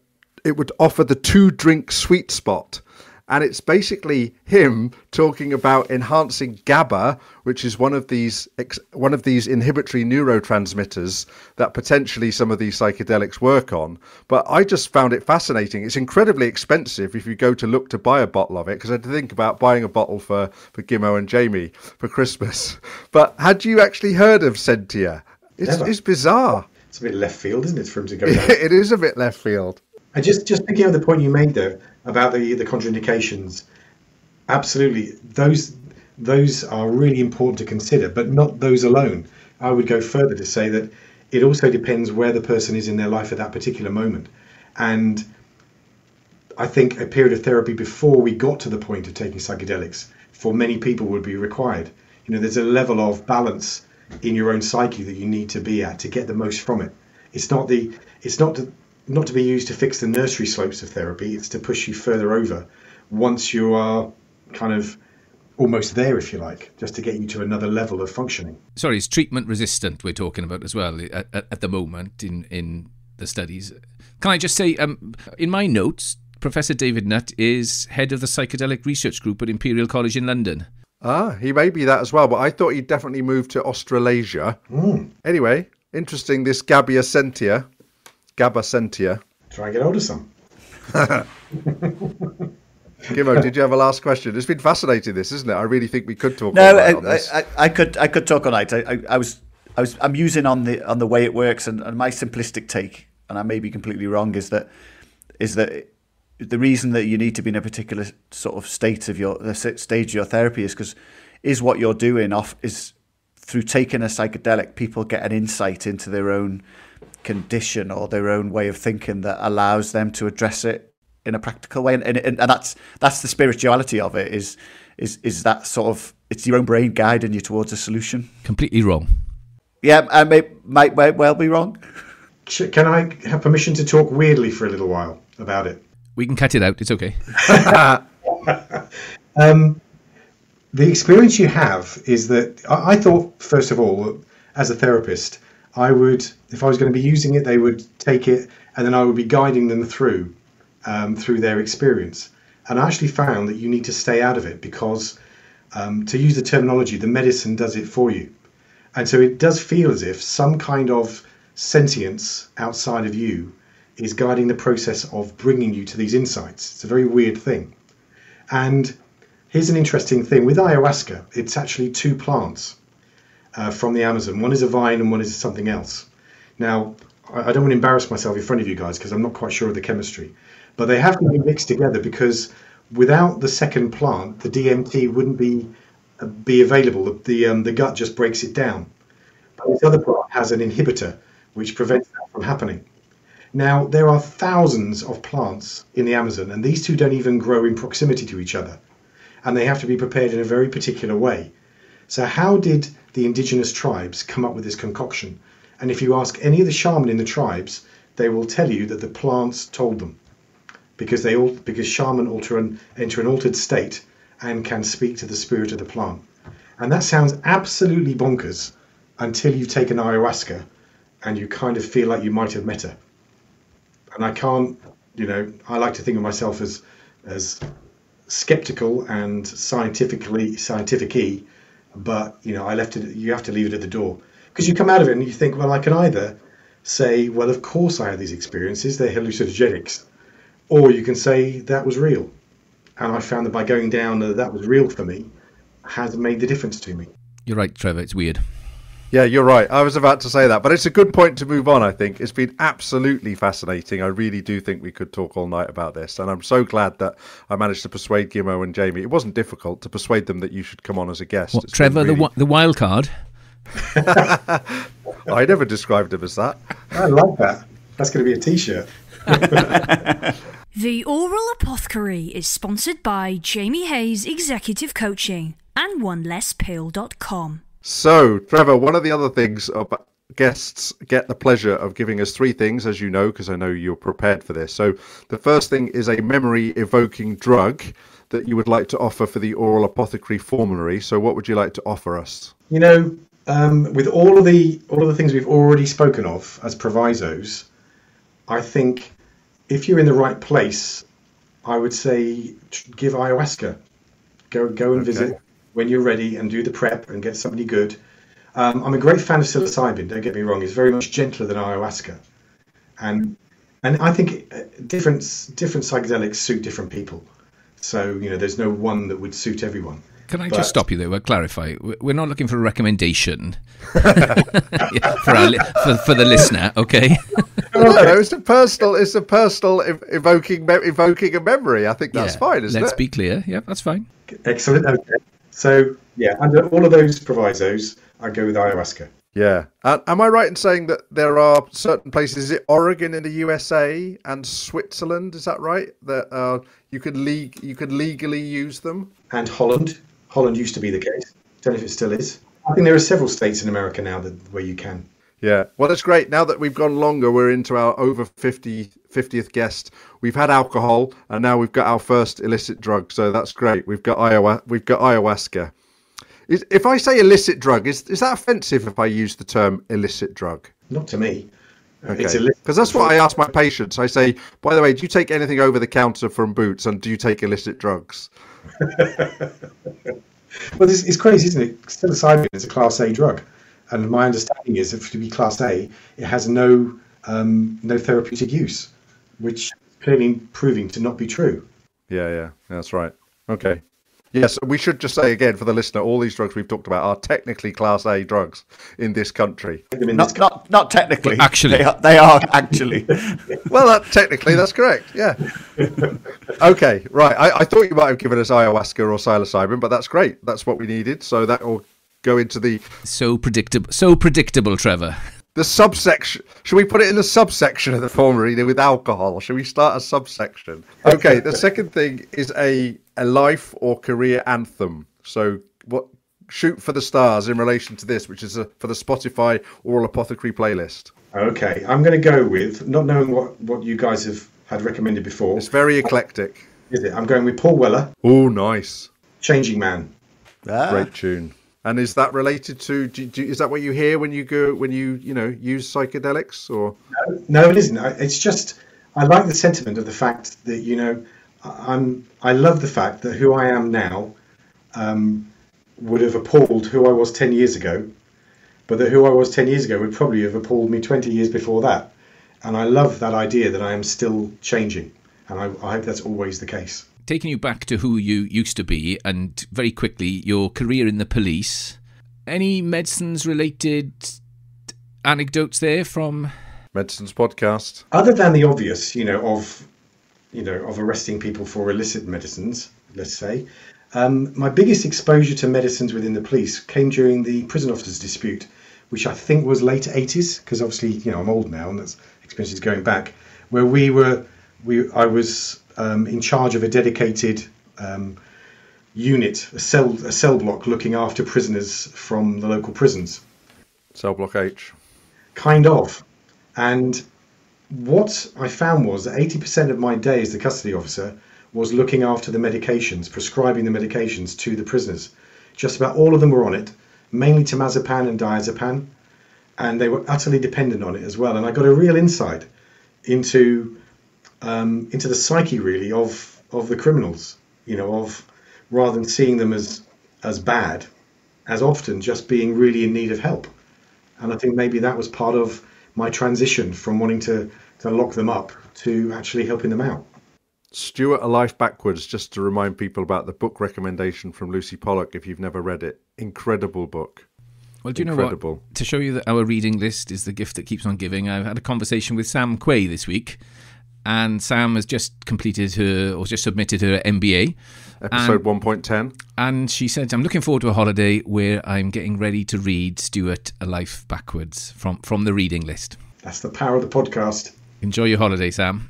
it would offer the 2-drink sweet spot. And it's basically him talking about enhancing GABA, which is one of these inhibitory neurotransmitters that potentially some of these psychedelics work on. But I just found it fascinating. It's incredibly expensive if you go to look to buy a bottle of it, because I had to think about buying a bottle for Gimmo and Jamie for Christmas. But had you actually heard of Sentia? It's bizarre. It's a bit left field, isn't it, for him to go down? It is a bit left field. And just picking up the point you made there about the contraindications, absolutely, those are really important to consider, but not those alone. I would go further to say that it also depends where the person is in their life at that particular moment. And I think a period of therapy before we got to the point of taking psychedelics for many people would be required. You know, there's a level of balance in your own psyche that you need to be at to get the most from it. It's not to be used to fix the nursery slopes of therapy. It's to push you further over once you are kind of almost there, if you like, just to get you to another level of functioning. Sorry, it's treatment resistant we're talking about as well at the moment in the studies. Can I just say, in my notes, Professor David Nutt is head of the Psychedelic Research Group at Imperial College in London. He may be that as well, but I thought he'd definitely moved to Australasia. Anyway, interesting, this GABA Sentia. Try and get hold of some. Gimmo, did you have a last question? It's been fascinating, this, isn't it? I really think we could talk. I could talk all night. I'm using on the way it works, and my simplistic take, and I may be completely wrong, is that the reason that you need to be in a particular sort of stage of your therapy is what you're doing is through taking a psychedelic, people get an insight into their own condition or their own way of thinking that allows them to address it in a practical way, and that's the spirituality of it. Is that sort of, it's your own brain guiding you towards a solution. Completely wrong. Yeah, I might well be wrong. Can I have permission to talk weirdly for a little while about it? We can cut it out. It's okay. The experience you have is that I thought, first of all, as a therapist, I would, if I was going to be using it, they would take it and then I would be guiding them through their experience. And I actually found that you need to stay out of it because, to use the terminology, the medicine does it for you. And so it does feel as if some kind of sentience outside of you is guiding the process of bringing you to these insights. It's a very weird thing. And here's an interesting thing. With ayahuasca, it's actually two plants from the Amazon. One is a vine and one is something else. Now, I don't want to embarrass myself in front of you guys because I'm not quite sure of the chemistry. But they have to be mixed together because without the second plant, the DMT wouldn't be available. The gut just breaks it down. But this other plant has an inhibitor which prevents that from happening. Now, there are thousands of plants in the Amazon, and these two don't even grow in proximity to each other. And they have to be prepared in a very particular way. So how did the indigenous tribes come up with this concoction? And if you ask any of the shaman in the tribes, they will tell you that the plants told them. Because shaman enter an altered state and can speak to the spirit of the plant. And that sounds absolutely bonkers until you've taken ayahuasca and you kind of feel like you might have met her. And I can't, I like to think of myself as skeptical and scientific-y, but I left it. You have to leave it at the door because you come out of it and you think, well, I can either say, well, of course I had these experiences; they're hallucinogenics, or you can say that was real. and I found that by going down that was real for me has made the difference to me. You're right, Trevor. It's weird. Yeah, you're right. I was about to say that, but it's a good point to move on, I think. It's been absolutely fascinating. I really do think we could talk all night about this, and I'm so glad that I managed to persuade Gimmo and Jamie. It wasn't difficult to persuade them that you should come on as a guest. What, Trevor, really... the wild card? I never described him as that. I like that. That's going to be a T-shirt. The Aural Apothecary is sponsored by Jamie Hayes Executive Coaching and OneLessPill.com. So, Trevor, one of the other things guests get the pleasure of giving us 3 things, as you know, because I know you're prepared for this. So the first thing is a memory evoking drug that you would like to offer for the Aural Apothecary formulary. So what would you like to offer us? You know, with all of the things we've already spoken of as provisos, I think if you're in the right place, I would say give ayahuasca. Go and visit when you're ready and do the prep and get somebody good. I'm a great fan of psilocybin, don't get me wrong. It's very much gentler than ayahuasca. And I think different psychedelics suit different people. So, you know, there's no one that would suit everyone. Can I just stop you there? We'll clarify. We're not looking for a recommendation for the listener, okay? No, it's a personal evoking a memory. I think that's fine, isn't it? Let's be clear. Yeah, that's fine. Excellent. Okay. So, yeah, under all of those provisos, I go with ayahuasca. Yeah. Am I right in saying that there are certain places, is it Oregon in the USA and Switzerland, is that right? That you could legally use them? And Holland. Holland used to be the case. Don't know if it still is. I think there are several states in America now where you can. Yeah. Well, that's great. Now that we've gone longer, we're into our over 50th guest. We've had alcohol, and now we've got our first illicit drug. So that's great. We've got ayahuasca. If I say illicit drug, is that offensive if I use the term illicit drug? Not to me. Okay. Because that's what I ask my patients. I say, by the way, do you take anything over the counter from Boots, and do you take illicit drugs? Well, it's crazy, isn't it? Psilocybin is a Class A drug, and my understanding is that to be Class A, it has no therapeutic use, which is clearly proving to not be true. Yeah, that's right. Okay. Yes, we should just say again for the listener, all these drugs we've talked about are technically Class A drugs in this country. Not technically. But actually. They are actually. Well, technically, that's correct. Yeah. Okay, right. I thought you might have given us ayahuasca or psilocybin, but that's great. That's what we needed. So that will go into the... So predictable, Trevor. The subsection. Should we put it in the subsection of the formulary with alcohol? Should we start a subsection? Okay, the second thing is a life or career anthem. So shoot for the stars in relation to this, which is for the Spotify Aural Apothecary playlist. Okay, I'm going to go with, not knowing what you guys have had recommended before. It's very eclectic. Is it? I'm going with Paul Weller. Oh, nice. Changing Man. Great tune. And is that related to? Is that what you hear when you use psychedelics? Or no, it isn't. It's just I like the sentiment of the fact that I love the fact that who I am now would have appalled who I was 10 years ago, but that who I was 10 years ago would probably have appalled me 20 years before that. And I love that idea that I am still changing, and I hope that's always the case. Taking you back to who you used to be, and very quickly, your career in the police. Any medicines-related anecdotes there from Medicines Podcast? Other than the obvious, of arresting people for illicit medicines, let's say, my biggest exposure to medicines within the police came during the prison officers' dispute, which I think was late 80s, because obviously, I'm old now, and that's experiences going back, where I was in charge of a dedicated unit, a cell block looking after prisoners from the local prisons. Cell block H. Kind of. And what I found was that 80% of my day as the custody officer was looking after the medications, prescribing the medications to the prisoners. Just about all of them were on it, mainly temazepam and diazepam, and they were utterly dependent on it as well. And I got a real insight into the psyche really of the criminals, of rather than seeing them as bad, as often just being really in need of help. And I think maybe that was part of my transition from wanting to lock them up to actually helping them out. Stuart, A Life Backwards, just to remind people about the book recommendation from Lucy Pollock, if you've never read it. Incredible book. Well, do you know what? To show you that our reading list is the gift that keeps on giving, I've had a conversation with Sam Quay this week, and Sam has just submitted her MBA. Episode 1.10. And she said, I'm looking forward to a holiday where I'm getting ready to read Stuart, A Life Backwards from the reading list. That's the power of the podcast. Enjoy your holiday, Sam.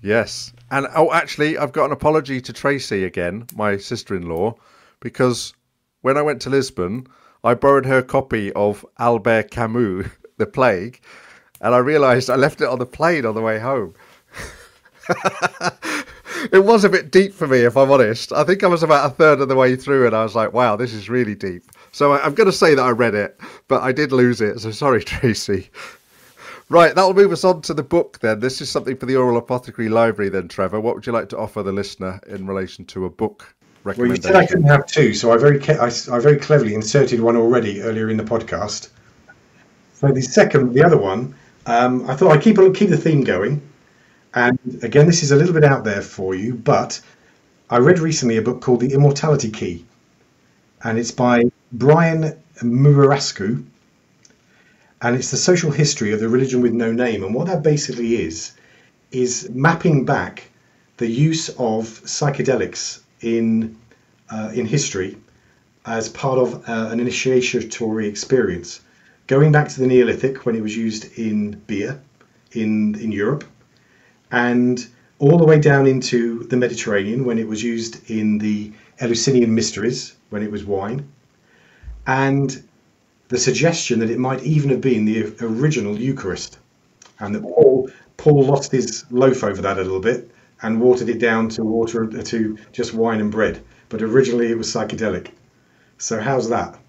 Yes. And actually, I've got an apology to Tracy again, my sister-in-law, because when I went to Lisbon, I borrowed her copy of Albert Camus, The Plague, and I realised I left it on the plane on the way home. It was a bit deep for me, if I'm honest. I think I was about a third of the way through, and I was like, wow, this is really deep. So I'm going to say that I read it, but I did lose it, so sorry, Tracy. Right, that will move us on to the book then. This is something for the Aural Apothecary Library then, Trevor. What would you like to offer the listener in relation to a book recommendation? Well, you said I couldn't have two, so I very cleverly inserted one already earlier in the podcast. So the other one, I thought I'd keep the theme going. And again, this is a little bit out there for you, but I read recently a book called The Immortality Key, and it's by Brian Murascu. And it's the social history of the religion with no name. And what that basically is mapping back the use of psychedelics in history as part of an initiatory experience, going back to the Neolithic when it was used in beer in Europe, and all the way down into the Mediterranean when it was used in the Eleusinian Mysteries when it was wine, and the suggestion that it might even have been the original Eucharist, and that Paul lost his loaf over that a little bit and watered it down to just wine and bread. But originally it was psychedelic. So how's that?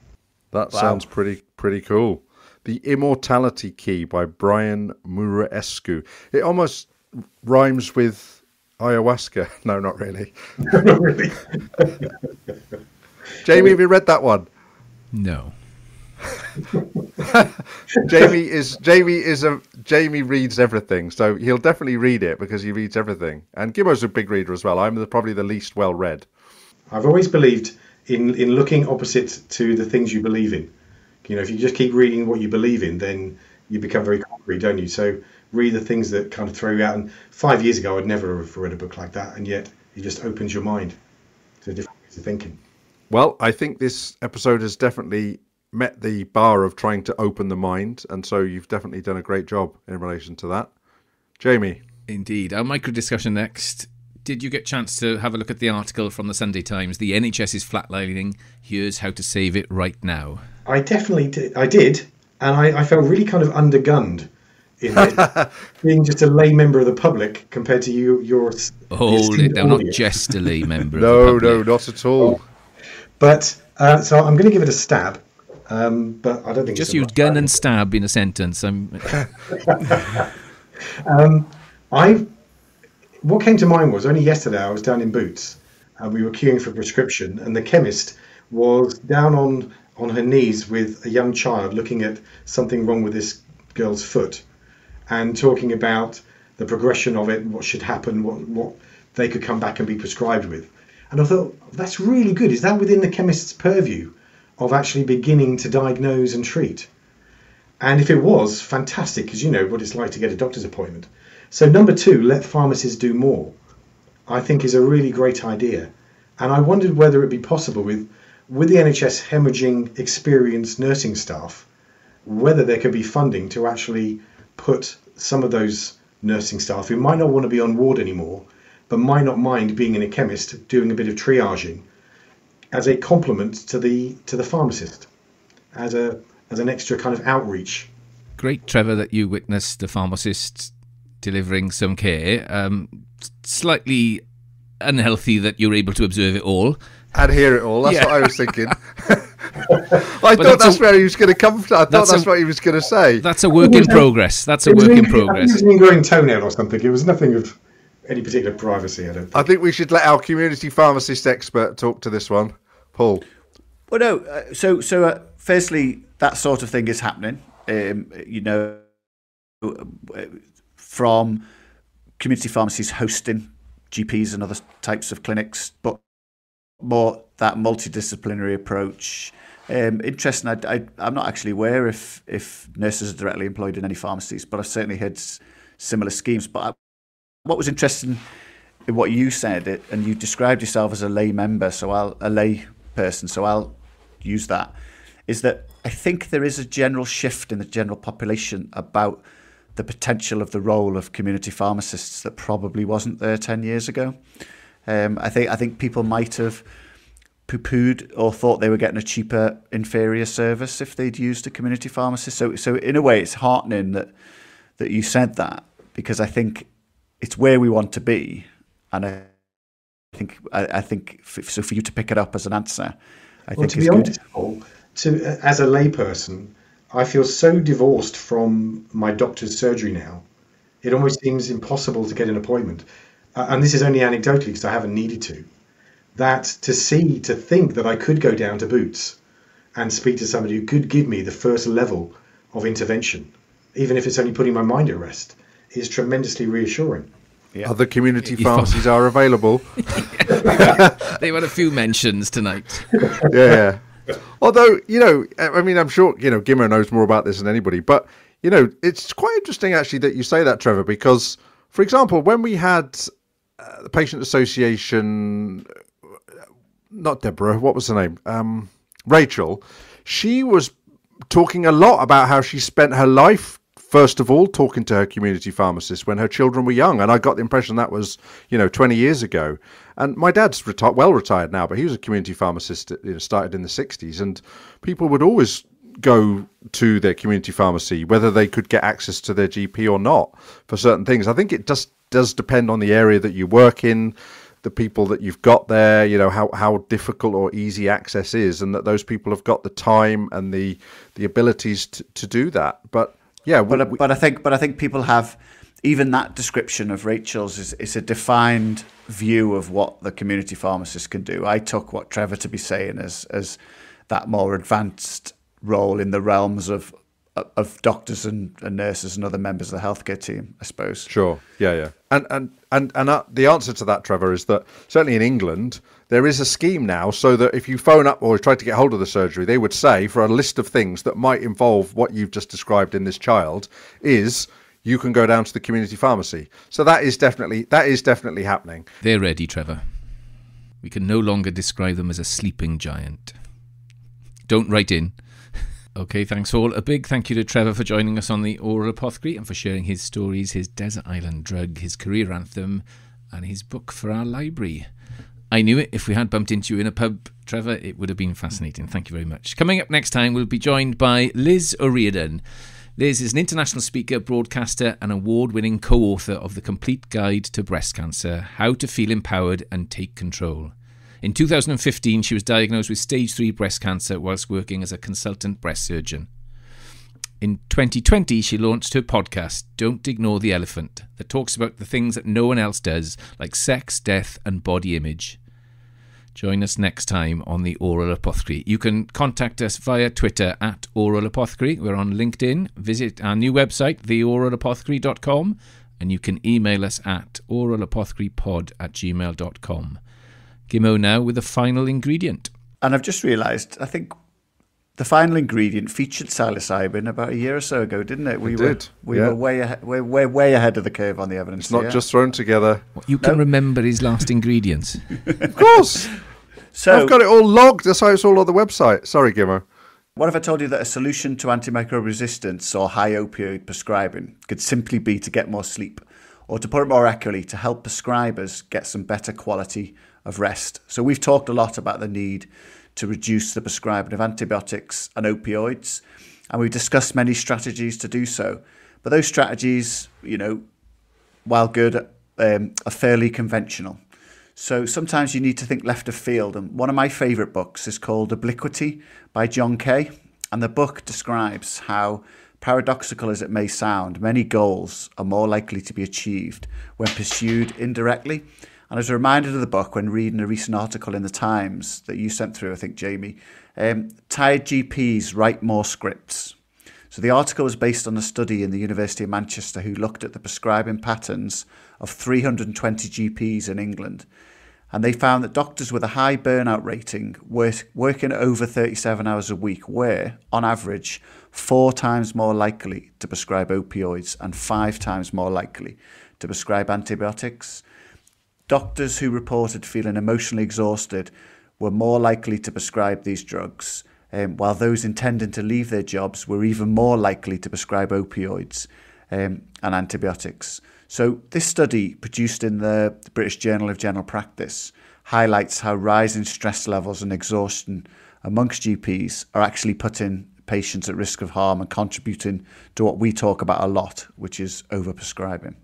That sounds pretty cool. The Immortality Key by Brian Muraescu. It almost rhymes with ayahuasca. No, not really. Not really. Jamie, have you read that one? No. Jamie reads everything, so he'll definitely read it because he reads everything. And Gimmo's a big reader as well. I'm probably the least well read. I've always believed in looking opposite to the things you believe in. You know, if you just keep reading what you believe in, then you become very concrete, don't you? So read the things that kind of throw you out. And 5 years ago, I'd never have read a book like that, and yet it just opens your mind to different ways of thinking. Well, I think this episode has definitely met the bar of trying to open the mind, and so you've definitely done a great job in relation to that. Jamie? Indeed. Our micro discussion next. Did you get a chance to have a look at the article from the Sunday Times, The NHS is flatlining, here's how to save it right now? I definitely did. I did, and I felt really kind of undergunned in it, being just a lay member of the public compared to your Hold it, they're not just a lay member of the public. No, not at all. But, so I'm going to give it a stab. But I don't think just use gun and stab in a sentence. What came to mind was only yesterday I was down in Boots and we were queuing for prescription, and the chemist was down on her knees with a young child looking at something wrong with this girl's foot and talking about the progression of it, what should happen, what they could come back and be prescribed with. And I thought, that's really good. Is that within the chemist's purview of actually beginning to diagnose and treat? And if it was, fantastic, because you know what it's like to get a doctor's appointment. So number 2, let pharmacists do more, I think is a really great idea. And I wondered whether it'd be possible with the NHS hemorrhaging experienced nursing staff, whether there could be funding to actually put some of those nursing staff who might not want to be on ward anymore, but might not mind being in a chemist doing a bit of triaging, as a complement to the pharmacist, as an extra kind of outreach. Great, Trevor, that you witnessed the pharmacist delivering some care. Slightly unhealthy that you're able to observe it all and hear it all. That's what I was thinking. I thought that's where he was going to come from. I thought that's what he was going to say. That's a work in progress. That's a work in progress. It was an ingrowing toenail or something. It was nothing of any particular privacy, I don't think. I think we should let our community pharmacist expert talk to this one. Paul. Well, no. So firstly, that sort of thing is happening. From community pharmacies hosting GPs and other types of clinics, but more that multidisciplinary approach. Interesting. I'm not actually aware if nurses are directly employed in any pharmacies, but I've certainly heard similar schemes. But what was interesting in what you said, and you described yourself as a lay member, a lay person, so I'll use that, is that I think there is a general shift in the general population about the potential of the role of community pharmacists that probably wasn't there 10 years ago. I think people might have poo-pooed or thought they were getting a cheaper, inferior service if they'd used a community pharmacist. So in a way, it's heartening that you said that, because I think it's where we want to be, and I think so for you to pick it up as an answer, I think is good. Paul, as a layperson, I feel so divorced from my doctor's surgery now. It almost seems impossible to get an appointment. And this is only anecdotally because I haven't needed to. That to think that I could go down to Boots and speak to somebody who could give me the first level of intervention, even if it's only putting my mind at rest, is tremendously reassuring. Yeah. Other community pharmacies are available. They've had a few mentions tonight. Yeah. Although, I mean, I'm sure, Gimmer knows more about this than anybody, but, it's quite interesting actually that you say that, Trevor, because, for example, when we had the Patient Association, not Deborah, what was her name? Rachel, she was talking a lot about how she spent her life, first of all, talking to her community pharmacist when her children were young. And I got the impression that was, 20 years ago. And my dad's well retired now, but he was a community pharmacist, started in the 60s. And people would always go to their community pharmacy, whether they could get access to their GP or not for certain things. I think it just does depend on the area that you work in, the people that you've got there, how difficult or easy access is, and that those people have got the time and the abilities to do that. But yeah, but I think people have, even that description of Rachel's is a defined view of what the community pharmacist can do. I took what Trevor to be saying as that more advanced role in the realms of doctors and nurses and other members of the healthcare team, I suppose. Sure. Yeah. And the answer to that, Trevor, is that certainly in England there is a scheme now, so that if you phone up or try to get hold of the surgery, they would say, for a list of things that might involve what you've just described in this child, is you can go down to the community pharmacy. So that is definitely happening. They're ready, Trevor. We can no longer describe them as a sleeping giant. Don't write in. Okay, thanks all. A big thank you to Trevor for joining us on the Aural Apothecary and for sharing his stories, his desert island drug, his career anthem, and his book for our library. I knew it. If we had bumped into you in a pub, Trevor, it would have been fascinating. Thank you very much. Coming up next time, we'll be joined by Liz O'Riordan. Liz is an international speaker, broadcaster, and award-winning co-author of The Complete Guide to Breast Cancer, How to Feel Empowered and Take Control. In 2015, she was diagnosed with stage 3 breast cancer whilst working as a consultant breast surgeon. In 2020, she launched her podcast, Don't Ignore the Elephant, that talks about the things that no one else does, like sex, death, and body image. Join us next time on the Aural Apothecary. You can contact us via Twitter at Aural Apothecary. We're on LinkedIn. Visit our new website, theauralapothecary.com, and you can email us at auralapothecarypod@gmail.com. Gimmo now with the final ingredient. And I've just realised, I think the final ingredient featured psilocybin about a year or so ago, didn't it? We were way ahead, we're way ahead of the curve on the evidence. It's not just thrown together. You can remember his last ingredients. Of course. So I've got it all logged. That's why it's all on the website. Sorry, Gimmo. What if I told you that a solution to antimicrobial resistance or high opioid prescribing could simply be to get more sleep, or to put it more accurately, to help prescribers get some better quality of rest? So we've talked a lot about the need to reduce the prescribing of antibiotics and opioids, and we've discussed many strategies to do so. But those strategies, while good, are fairly conventional. So sometimes you need to think left of field. And one of my favourite books is called Obliquity by John Kay. And the book describes how, paradoxical as it may sound, many goals are more likely to be achieved when pursued indirectly. And I was reminded of the book when reading a recent article in the Times that you sent through, I think, Jamie. Tired GPs write more scripts. So the article was based on a study in the University of Manchester who looked at the prescribing patterns of 320 GPs in England. And they found that doctors with a high burnout rating working over 37 hours a week were, on average, 4 times more likely to prescribe opioids and 5 times more likely to prescribe antibiotics. Doctors who reported feeling emotionally exhausted were more likely to prescribe these drugs, while those intending to leave their jobs were even more likely to prescribe opioids and antibiotics. So this study, produced in the British Journal of General Practice, highlights how rising stress levels and exhaustion amongst GPs are actually putting patients at risk of harm and contributing to what we talk about a lot, which is overprescribing.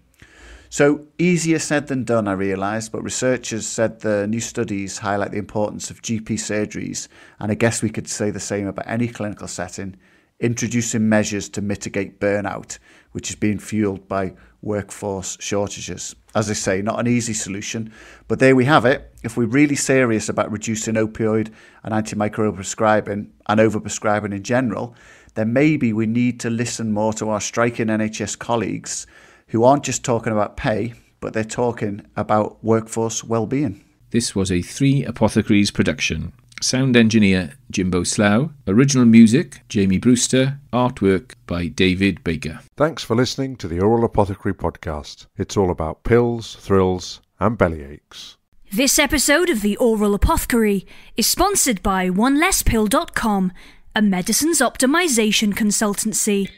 So easier said than done, I realise, but researchers said the new studies highlight the importance of GP surgeries, and I guess we could say the same about any clinical setting, introducing measures to mitigate burnout, which is being fueled by workforce shortages. As I say, not an easy solution, but there we have it. If we're really serious about reducing opioid and antimicrobial prescribing and overprescribing in general, then maybe we need to listen more to our striking NHS colleagues who aren't just talking about pay, but they're talking about workforce well-being. This was a 3 Apothecaries production. Sound engineer Jimbo Slough, original music Jamie Brewster, artwork by David Baker. Thanks for listening to the Aural Apothecary podcast. It's all about pills, thrills and bellyaches. This episode of the Aural Apothecary is sponsored by OneLessPill.com, a medicines optimization consultancy.